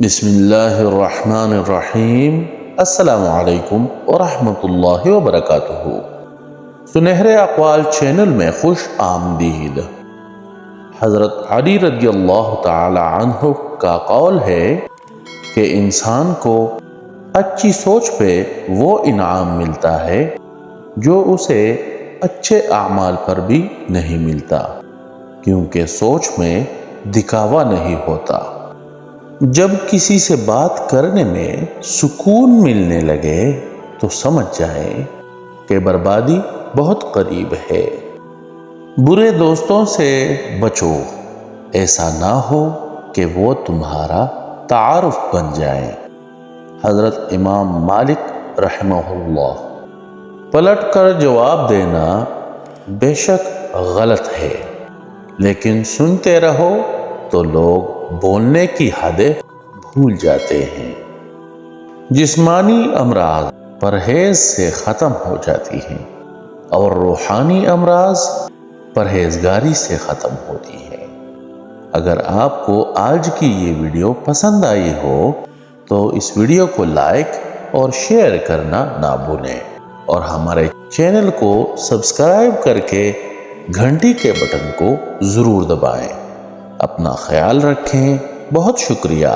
بسم اللہ الرحمن الرحیم۔ السلام علیکم ورحمۃ اللہ وبرکاتہ۔ سنہرے اقوال چینل میں خوش آمدید۔ حضرت علی رضی اللہ تعالی عنہ کا قول ہے کہ انسان کو اچھی سوچ پہ وہ انعام ملتا ہے جو اسے اچھے اعمال پر بھی نہیں ملتا، کیونکہ سوچ میں دکھاوا نہیں ہوتا۔ جب کسی سے بات کرنے میں سکون ملنے لگے تو سمجھ جائیں کہ بربادی بہت قریب ہے۔ برے دوستوں سے بچو، ایسا نہ ہو کہ وہ تمہارا تعارف بن جائیں۔ حضرت امام مالک رحمہ اللہ۔ پلٹ کر جواب دینا بے شک غلط ہے، لیکن سنتے رہو تو لوگ بولنے کی حدیں بھول جاتے ہیں۔ جسمانی امراض پرہیز سے ختم ہو جاتی ہیں اور روحانی امراض پرہیزگاری سے ختم ہوتی ہیں۔ اگر آپ کو آج کی یہ ویڈیو پسند آئی ہو تو اس ویڈیو کو لائک اور شیئر کرنا نہ بھولیں، اور ہمارے چینل کو سبسکرائب کر کے گھنٹی کے بٹن کو ضرور دبائیں۔ اپنا خیال رکھیں۔ بہت شکریہ۔